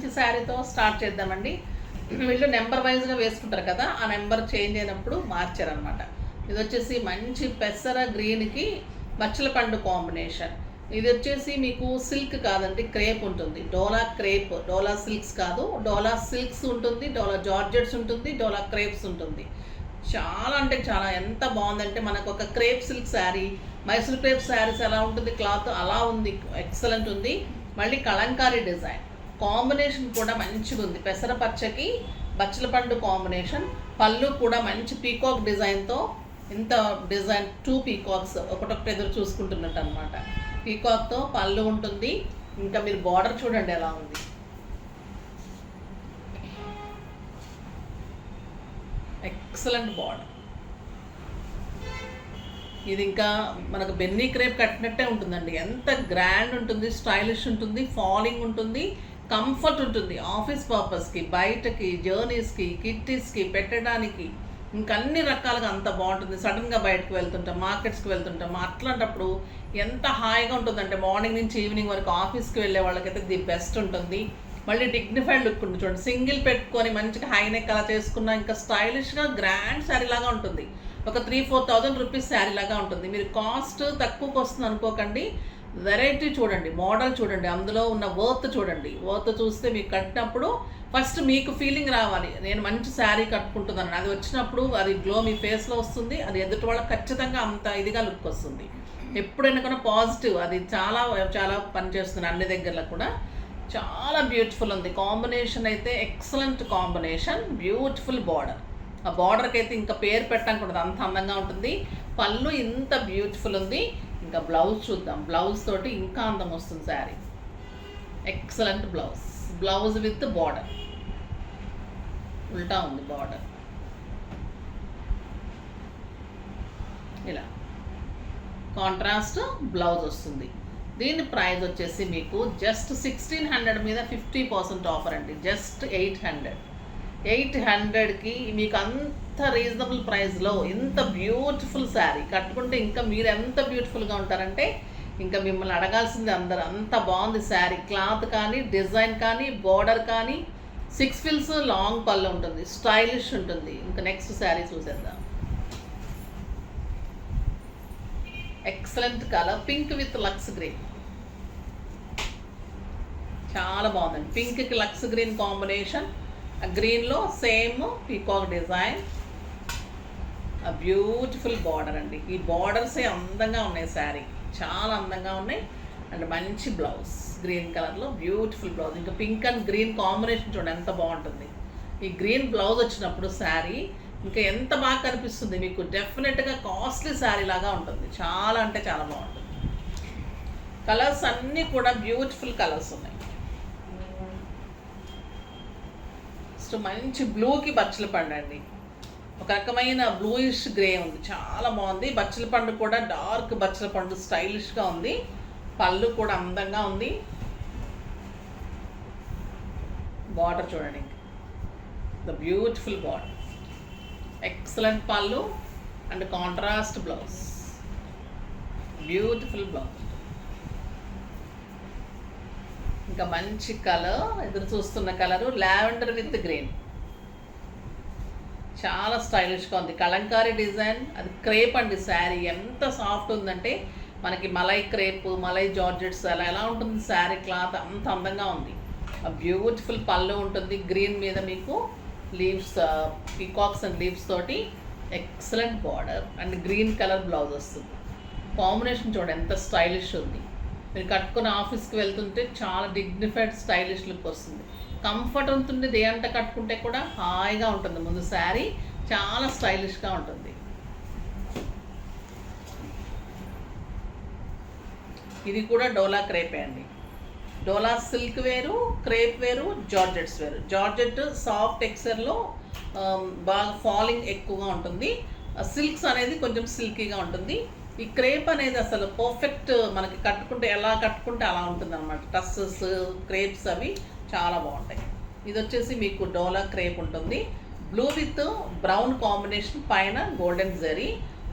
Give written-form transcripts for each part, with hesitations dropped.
మంచి శారీతో స్టార్ట్ చేద్దామండి. వీళ్ళు నెంబర్ వైజ్గా వేసుకుంటారు కదా, ఆ నెంబర్ చేంజ్ అయినప్పుడు మార్చారనమాట. ఇది వచ్చేసి మంచి పెసర గ్రీన్కి బచ్చల పండు కాంబినేషన్. ఇది వచ్చేసి మీకు సిల్క్ కాదండి, క్రేప్ ఉంటుంది. డోలా క్రేప్, డోలా సిల్క్స్ కాదు, డోలా సిల్క్స్ ఉంటుంది, డోలా జార్జెట్స్ ఉంటుంది, డోలా క్రేప్స్ ఉంటుంది. చాలా అంటే చాలా ఎంత బాగుందంటే మనకు ఒక crepe silk sari, Mysore crepe saris ఎలా ఉంటుంది క్లాత్ అలా ఉంది. ఎక్సలెంట్ ఉంది. మళ్ళీ కలంకారీ డిజైన్ కాంబినేషన్ కూడా మంచిగా ఉంది. పెసర పచ్చకి బచ్చల పండు కాంబినేషన్. పళ్ళు కూడా మంచి పీకాక్ డిజైన్తో, ఇంత డిజైన్ 2 పీకాక్స్ ఒకటొకటి ఎదురు చూసుకుంటున్నట్టు అనమాట. పీకాక్తో పళ్ళు ఉంటుంది. ఇంకా మీరు బార్డర్ చూడండి ఎలా ఉంది. Excellent border. ఇది ఇంకా మనకు బెన్నీ క్రేప్ కట్టినట్టే ఉంటుందండి. ఎంత గ్రాండ్ ఉంటుంది, స్టైలిష్ ఉంటుంది, ఫాలింగ్ ఉంటుంది, కంఫర్ట్ ఉంటుంది. ఆఫీస్ పర్పస్కి, బయటకి, జర్నీస్కి, కిట్టీస్కి పెట్టడానికి ఇంకా అన్ని రకాలుగా అంత బాగుంటుంది. సడన్గా బయటకు వెళ్తుంటాం, మార్కెట్స్కి వెళ్తుంటాం, అట్లాంటప్పుడు ఎంత హాయిగా ఉంటుందంటే మార్నింగ్ నుంచి ఈవినింగ్ వరకు ఆఫీస్కి వెళ్ళే వాళ్ళకైతే ది బెస్ట్ ఉంటుంది. మళ్ళీ డిగ్నిఫైడ్ లుక్ ఉంటుంది చూడండి. సింగిల్ పెట్టుకొని మంచిగా హై నెక్ అలా చేసుకున్న ఇంకా స్టైలిష్గా గ్రాండ్ శారీ లాగా ఉంటుంది. ఒక 3-4,000 రూపీస్ శారీ లాగా ఉంటుంది. మీరు కాస్ట్ తక్కువకి వస్తుంది అనుకోకండి. వెరైటీ చూడండి, మోడల్ చూడండి, అందులో ఉన్న వర్త్ చూడండి. వర్త్ చూస్తే మీకు కట్టినప్పుడు ఫస్ట్ మీకు ఫీలింగ్ రావాలి, నేను మంచి శారీ కట్టుకుంటున్నాను. అది వచ్చినప్పుడు అది గ్లో మీ ఫేస్లో వస్తుంది. అది ఎదుటి వాళ్ళకి ఖచ్చితంగా అంత ఇదిగా లుక్ వస్తుంది. ఎప్పుడైనా కూడా పాజిటివ్, అది చాలా చాలా పనిచేస్తుంది. అన్ని దగ్గరలో కూడా చాలా బ్యూటిఫుల్ ఉంది. కాంబినేషన్ అయితే ఎక్సలెంట్ కాంబినేషన్. Beautiful border. ఆ బార్డర్కి అయితే ఇంకా పేరు పెట్టడానికి ఉండదు, అంత అందంగా ఉంటుంది. పళ్ళు ఇంత బ్యూటిఫుల్ ఉంది. ఇంకా బ్లౌజ్ చూద్దాం. బ్లౌజ్ తోటి ఇంకా అందం వస్తుంది sari. Excellent blouse. Blouse with border. ఉల్టా ఉంది బార్డర్. ఇలా కాంట్రాస్ట్ బ్లౌజ్ వస్తుంది. దీని ప్రైస్ వచ్చేసి మీకు జస్ట్ 1600 మీద 50% ఆఫర్ అండి. జస్ట్ 800కి మీకు అంత రీజనబుల్ ప్రైస్లో ఇంత బ్యూటిఫుల్ శారీ కట్టుకుంటే ఇంకా మీరు ఎంత బ్యూటిఫుల్గా ఉంటారంటే ఇంకా మిమ్మల్ని అడగాల్సింది అందరు. అంత బాగుంది శారీ. క్లాత్ కానీ, డిజైన్ కానీ, బార్డర్ కానీ, 6 ఫిల్స్ లాంగ్ పళ్ళు ఉంటుంది, స్టైలిష్ ఉంటుంది. ఇంకా నెక్స్ట్ శారీ చూసేద్దాం. Excellent colour, pink with lux green. చాలా బాగుందండి. పింక్కి లక్స్ గ్రీన్ కాంబినేషన్. ఆ గ్రీన్లో సేమ్ పీకాక్ డిజైన్. ఆ బ్యూటిఫుల్ బార్డర్ అండి. ఈ బార్డర్సే అందంగా ఉన్నాయి శారీ, చాలా అందంగా ఉన్నాయి. అండ్ మంచి బ్లౌజ్ గ్రీన్ కలర్లో బ్యూటిఫుల్ బ్లౌజ్. ఇంకా పింక్ అండ్ గ్రీన్ కాంబినేషన్ చూడండి ఎంత బాగుంటుంది. ఈ గ్రీన్ బ్లౌజ్ వచ్చినప్పుడు శారీ ఇంకా ఎంత బాగా కనిపిస్తుంది మీకు. డెఫినెట్గా కాస్ట్లీ శారీ లాగా ఉంటుంది. చాలా అంటే చాలా బాగుంటుంది. కలర్స్ అన్నీ కూడా బ్యూటిఫుల్ కలర్స్ ఉన్నాయి. ఫస్ట్ మంచి బ్లూకి బచ్చల పండు అండి. ఒక రకమైన బ్లూయిష్ గ్రే ఉంది, చాలా బాగుంది. బచ్చల పండు కూడా డార్క్ బచ్చల పండు, స్టైలిష్గా ఉంది. పళ్ళు కూడా అందంగా ఉంది. బార్డర్ చూడండి, ద బ్యూటిఫుల్ బార్డర్. ఎక్సలెంట్ పళ్ళు and contrast blouse. Beautiful blouse. ఇంకా మంచి కలర్, ఎదురు చూస్తున్న కలరు లావెండర్ విత్ గ్రీన్. చాలా స్టైలిష్గా ఉంది. కలంకారీ డిజైన్, అది క్రేప్ అండి. శారీ ఎంత సాఫ్ట్ ఉందంటే మనకి మలై క్రేప్, మలై జార్జెట్స్ అలా ఎలా ఉంటుంది శారీ క్లాత్, అంత అందంగా ఉంది. ఆ బ్యూటిఫుల్ పళ్ళు ఉంటుంది. గ్రీన్ మీద మీకు లీవ్స్, పీకాక్స్ అండ్ లీవ్స్ తోటి excellent border and green colour blouse వస్తుంది. కాంబినేషన్ చూడండి ఎంత స్టైలిష్ ఉంది. మీరు కట్టుకుని ఆఫీస్కి వెళ్తుంటే చాలా డిగ్నిఫైడ్ స్టైలిష్ లుక్ వస్తుంది. కంఫర్ట్ ఉంటుంది. దేంట కట్టుకుంటే కూడా హాయిగా ఉంటుంది. ముందు శారీ చాలా స్టైలిష్గా ఉంటుంది. ఇది కూడా డోలా క్రేపే అండి. డోలా సిల్క్ వేరు, క్రేప్ వేరు, జార్జెట్స్ వేరు. జార్జెట్ సాఫ్ట్ టెక్స్చర్లో బాగా ఫాలింగ్ ఎక్కువగా ఉంటుంది. సిల్క్స్ అనేది కొంచెం సిల్కీగా ఉంటుంది. ఈ క్రేప్ అనేది అసలు పర్ఫెక్ట్, మనకి కట్టుకుంటే ఎలా కట్టుకుంటే అలా ఉంటుంది అనమాట. టస్సెస్, క్రేప్స్ అవి చాలా బాగుంటాయి. ఇది వచ్చేసి మీకు డోలా క్రేప్ ఉంటుంది. బ్లూ విత్ బ్రౌన్ కాంబినేషన్, పైన గోల్డెన్ జరీ.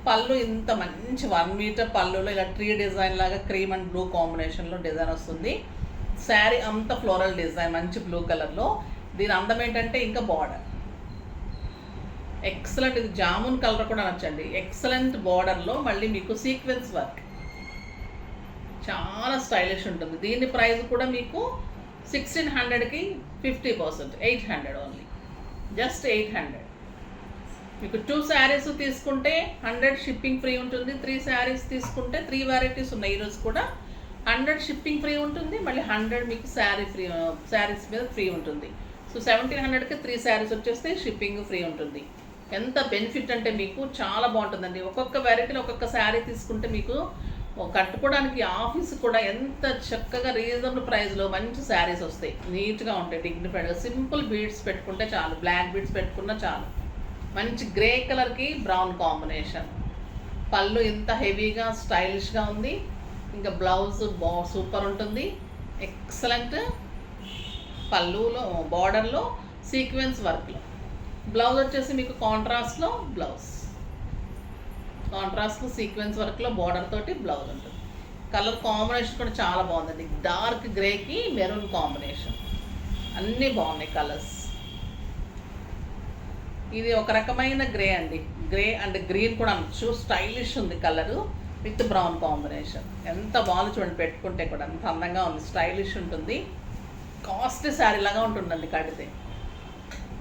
పళ్ళు ఇంత మంచి 1 మీటర్ పళ్ళులో ఇలా ట్రీ డిజైన్ లాగా క్రీమ్ అండ్ బ్లూ కాంబినేషన్లో డిజైన్ వస్తుంది. శారీ అంతా ఫ్లోరల్ డిజైన్ మంచి బ్లూ కలర్లో. దీని అందం ఏంటంటే ఇంకా బార్డర్ ఎక్సలెంట్, ఇది జామున్ కలర్ కూడా నచ్చండి. ఎక్సలెంట్ బార్డర్లో మళ్ళీ మీకు సీక్వెన్స్ వర్క్, చాలా స్టైలిష్ ఉంటుంది. దీని ప్రైస్ కూడా మీకు 1600కి 50%, 800 ఓన్లీ, జస్ట్ 800. మీకు 2 శారీస్ తీసుకుంటే 100 షిప్పింగ్ ఫ్రీ ఉంటుంది. 3 శారీస్ తీసుకుంటే 3 వెరైటీస్ ఉన్నాయి ఈరోజు కూడా, 100 షిప్పింగ్ ఫ్రీ ఉంటుంది. మళ్ళీ 100 మీకు శారీస్ మీద ఫ్రీ ఉంటుంది. సో 1700కి 3 శారీస్ వచ్చేస్తే షిప్పింగ్ ఫ్రీ ఉంటుంది. ఎంత బెనిఫిట్ అంటే మీకు చాలా బాగుంటుందండి. ఒక్కొక్క వెరైటీలో ఒక్కొక్క శారీ తీసుకుంటే మీకు కట్టుకోవడానికి ఆఫీస్ కూడా ఎంత చక్కగా రీజనబుల్ ప్రైస్లో మంచి శారీస్ వస్తాయి, నీట్గా ఉంటాయి, డిగ్నిఫైడ్గా. సింపుల్ బీడ్స్ పెట్టుకుంటే చాలు, బ్లాక్ బీడ్స్ పెట్టుకున్నా చాలు. మంచి గ్రే కలర్కి బ్రౌన్ కాంబినేషన్. పళ్ళు ఇంత హెవీగా స్టైలిష్గా ఉంది. ఇంకా బ్లౌజ్ సూపర్ ఉంటుంది, ఎక్సలెంట్. పళ్ళులో బార్డర్లో సీక్వెన్స్ వర్క్లో, బ్లౌజ్ వచ్చేసి మీకు కాంట్రాస్ట్లో సీక్వెన్స్ వర్క్లో బార్డర్ తోటి బ్లౌజ్ ఉంటుంది. కలర్ కాంబినేషన్ కూడా చాలా బాగుందండి. డార్క్ గ్రేకి మెరూన్ కాంబినేషన్, అన్నీ బాగున్నాయి కలర్స్. ఇది ఒక రకమైన గ్రే అండి, గ్రే అండ్ గ్రీన్ కూడా అనొచ్చు. స్టైలిష్ ఉంది కలరు విత్ బ్రౌన్ కాంబినేషన్. ఎంత బాగుంది చూడండి, పెట్టుకుంటే కూడా అంత అందంగా ఉంది, స్టైలిష్ ఉంటుంది. కాస్ట్లీ శారీ లాగా ఉంటుందండి కడితే.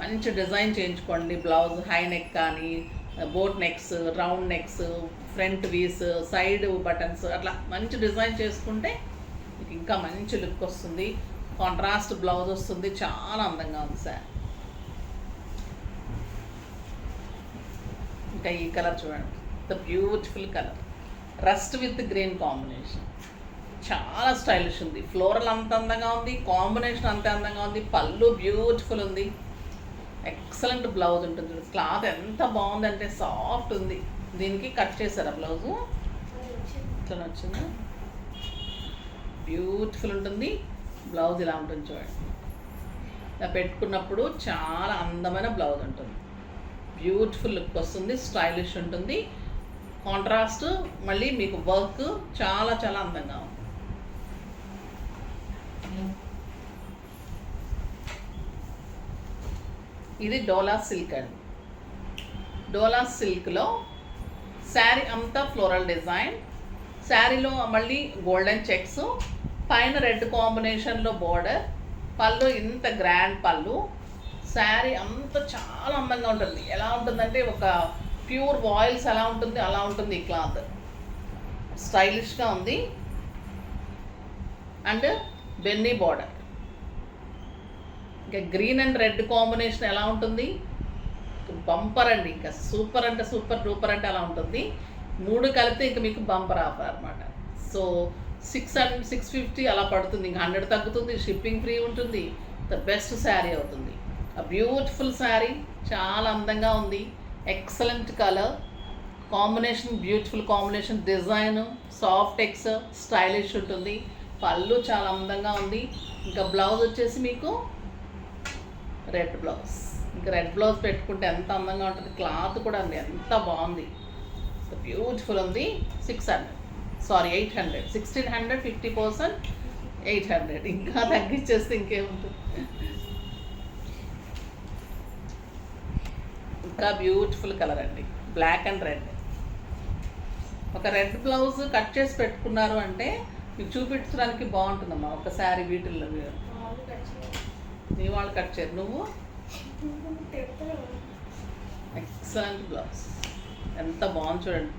మంచి డిజైన్ చేయించుకోండి. బ్లౌజ్ హై నెక్ కానీ, boat necks, round necks, front Vs, side buttons, అట్లా మంచి డిజైన్ చేసుకుంటే మీకు ఇంకా మంచి లుక్ వస్తుంది. కాంట్రాస్ట్ బ్లౌజ్ వస్తుంది, చాలా అందంగా ఉంది సార్. ఇంకా ఈ కలర్ చూడండి, the beautiful colour, rust with green combination, చాలా స్టైలిష్ ఉంది. ఫ్లోరల్ అంత అందంగా ఉంది, కాంబినేషన్ అంతే అందంగా ఉంది. పళ్ళు బ్యూటిఫుల్ ఉంది, ఎక్సలెంట్ బ్లౌజ్ ఉంటుంది. క్లాత్ ఎంత బాగుందంటే సాఫ్ట్ ఉంది. దీనికి కట్ చేశారా బ్లౌజు? ఇట్లా వచ్చిందా? బ్యూటిఫుల్ ఉంటుంది. బ్లౌజ్ ఇలా ఉంటుంది చూడండి, ఇలా పెట్టుకున్నప్పుడు చాలా అందమైన బ్లౌజ్ ఉంటుంది. బ్యూటిఫుల్ లుక్ వస్తుంది, స్టైలిష్ ఉంటుంది. కాంట్రాస్ట్ మళ్ళీ మీకు వర్క్ చాలా చాలా అందంగా ఉంది. ఇది డోలా సిల్క్ అండి. డోలా సిల్క్లో శారీ అంతా ఫ్లోరల్ డిజైన్, శారీలో మళ్ళీ గోల్డెన్ చెక్స్, పైన రెడ్ కాంబినేషన్లో బోర్డర్, పళ్ళు ఇంత గ్రాండ్ పళ్ళు. శారీ అంతా చాలా అందంగా ఉంటుంది. ఎలా ఉంటుందంటే ఒక ప్యూర్ వాయిల్స్ ఎలా ఉంటుంది అలా ఉంటుంది ఈ క్లాత్. స్టైలిష్గా ఉంది. అండ్ బెన్నీ బార్డర్, ఇంకా గ్రీన్ అండ్ రెడ్ కాంబినేషన్ ఎలా ఉంటుంది, బంపర్ అండి. ఇంకా సూపర్ అంటే సూపర్, డూపర్ అంటే అలా ఉంటుంది. 3 కలిపితే ఇంకా మీకు బంపర్ ఆఫర్ అనమాట. సో 650 అలా పడుతుంది. ఇంకా 100 తగ్గుతుంది, షిప్పింగ్ ఫ్రీ ఉంటుంది. ద బెస్ట్ శారీ అవుతుంది. ఆ బ్యూటిఫుల్ శారీ, చాలా అందంగా ఉంది. Excellent colour combination, beautiful combination, design soft X, stylish ఉంటుంది. పళ్ళు చాలా అందంగా ఉంది. ఇంకా బ్లౌజ్ వచ్చేసి మీకు రెడ్ బ్లౌజ్. ఇంకా రెడ్ బ్లౌజ్ పెట్టుకుంటే ఎంత అందంగా ఉంటుంది. క్లాత్ కూడా అండి ఎంత బాగుంది, బ్యూటిఫుల్ ఉంది. 800, 1600, 50%, 800. ఇంకా తగ్గించేస్తే ఇంకేముంటుంది. ఇంకా బ్యూటిఫుల్ కలర్ అండి, బ్లాక్ అండ్ రెడ్. ఒక రెడ్ బ్లౌజ్ కట్ చేసి పెట్టుకున్నారు అంటే మీకు చూపించడానికి బాగుంటుందమ్మా. ఒకసారి వీటిల్లో నీ వాళ్ళు కట్ చేయరు, నువ్వు. ఎక్సలెంట్ బ్లౌజ్, ఎంత బాగుంది చూడండి.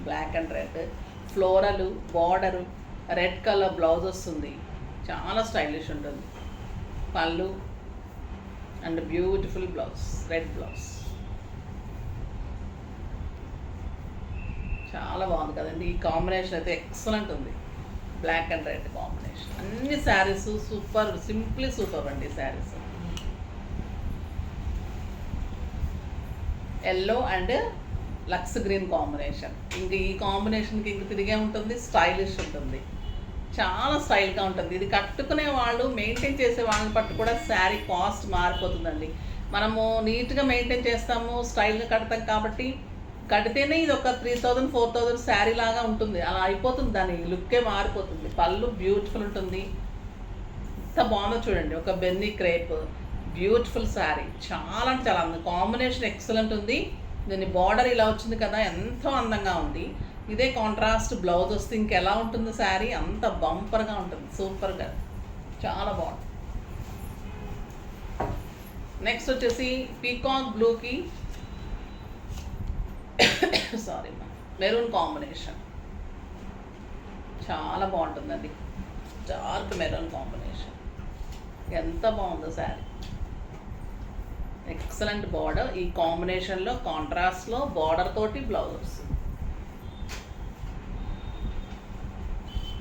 Black and red, floral border, red colour blouse వస్తుంది. చాలా స్టైలిష్ ఉంటుంది. Pallu and beautiful blouse, red blouse. చాలా బాగుంది కదండి. ఈ కాంబినేషన్ అయితే ఎక్సలెంట్ ఉంది, బ్లాక్ అండ్ రెడ్ కాంబినేషన్. అన్ని శారీస్ సూపర్, సింప్లీ సూపర్ అండి saris. Yellow and lux green combination. ఇంక ఈ కాంబినేషన్కి ఇంక తిరిగే ఉంటుంది, స్టైలిష్ ఉంటుంది, చాలా స్టైల్గా ఉంటుంది. ఇది కట్టుకునే వాళ్ళు, మెయింటైన్ చేసే వాళ్ళని పట్టు కూడా శారీ కాస్ట్ మారిపోతుందండి. మనము నీట్గా మెయింటైన్ చేస్తాము, స్టైల్గా కడతాం కాబట్టి కడితేనే ఇది ఒక 3000, 4000 శారీ లాగా ఉంటుంది. అలా అయిపోతుంది, దాని లుక్కే మారిపోతుంది. పళ్ళు బ్యూటిఫుల్ ఉంటుంది, ఎంత బాగుందో చూడండి. ఒక బెన్నీ క్రేప్ బ్యూటిఫుల్ శారీ, చాలా అంటే చాలా అందంగా, కాంబినేషన్ ఎక్సలెంట్ ఉంది. దీని బార్డర్ ఇలా వచ్చింది కదా, ఎంతో అందంగా ఉంది. ఇదే కాంట్రాస్ట్ బ్లౌజ్ వస్తే ఇంకెలా ఉంటుంది శారీ, అంత బంపర్గా ఉంటుంది, సూపర్గా, చాలా బాగుంటుంది. నెక్స్ట్ వచ్చేసి పీకాక్ బ్లూకి సారీ మెరూన్ కాంబినేషన్, చాలా బాగుంటుందండి. డార్క్ మెరూన్ కాంబినేషన్, ఎంత బాగుందో శారీ, ఎక్సలెంట్ బార్డర్. ఈ కాంబినేషన్లో కాంట్రాస్ట్లో బార్డర్ తోటి బ్లౌజ్ వస్తుంది.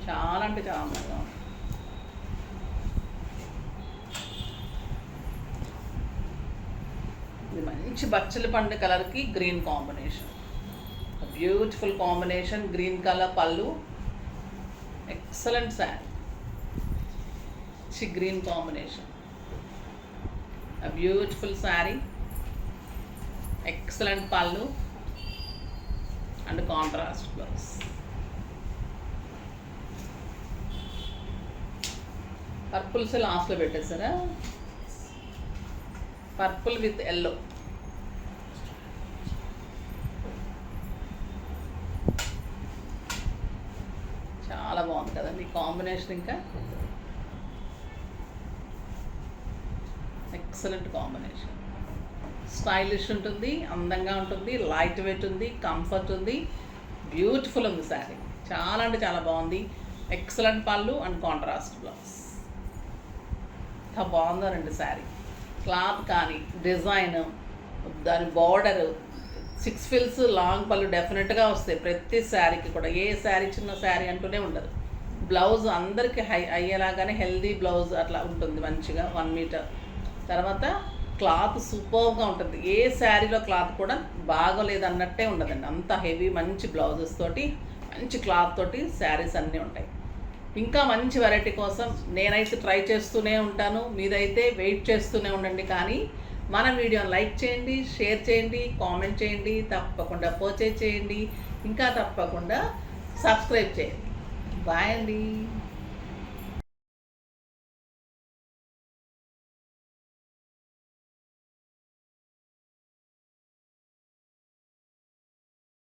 చాలా అంటే చాలా అందంగా ఉంది. ఇది మంచి బచ్చలి పండు కలర్కి green combination, beautiful combination. Green colour పళ్ళు, excellent sari, green combination, beautiful sari, excellent పళ్ళు అండ్ కాంట్రాస్ట్ బ్లౌజ్. పర్పుల్స్ లాస్ట్లో పెట్టేసారా, పర్పుల్ విత్ ఎల్లో, చాలా బాగుంది కదండి ఈ కాంబినేషన్. ఇంకా ఎక్సలెంట్ కాంబినేషన్, స్టైలిష్ ఉంటుంది, అందంగా ఉంటుంది, లైట్ వెయిట్ ఉంది, కంఫర్ట్ ఉంది, బ్యూటిఫుల్ ఉంది శారీ, చాలా అంటే చాలా బాగుంది. ఎక్సలెంట్ పళ్ళు అండ్ కాంట్రాస్ట్ బ్లౌజ్, ఎంత బాగుందో రండి శారీ. క్లాత్ కానీ డిజైన్, దాని బార్డర్, 6 ఫిల్స్ లాంగ్ పళ్ళు డెఫినెట్గా వస్తాయి ప్రతి శారీకి కూడా. ఏ శారీ చిన్న శారీ అంటూనే ఉండదు. బ్లౌజ్ అందరికీ అయ్యేలాగానే హెల్దీ బ్లౌజ్ అట్లా ఉంటుంది మంచిగా, 1 మీటర్. తర్వాత క్లాత్ సూపర్గా ఉంటుంది. ఏ శారీలో క్లాత్ కూడా బాగోలేదు అన్నట్టే ఉండదండి, అంత హెవీ మంచి బ్లౌజెస్ తోటి, మంచి క్లాత్ తోటి శారీస్ అన్నీ ఉంటాయి. ఇంకా మంచి వెరైటీ కోసం నేనైతే ట్రై చేస్తూనే ఉంటాను, మీరైతే వెయిట్ చేస్తూనే ఉండండి. కానీ మన వీడియోని లైక్ చేయండి, షేర్ చేయండి, కామెంట్ చేయండి, తప్పకుండా పర్చేజ్ చేయండి, ఇంకా తప్పకుండా సబ్స్క్రైబ్ చేయండి. బాయ్ అండి.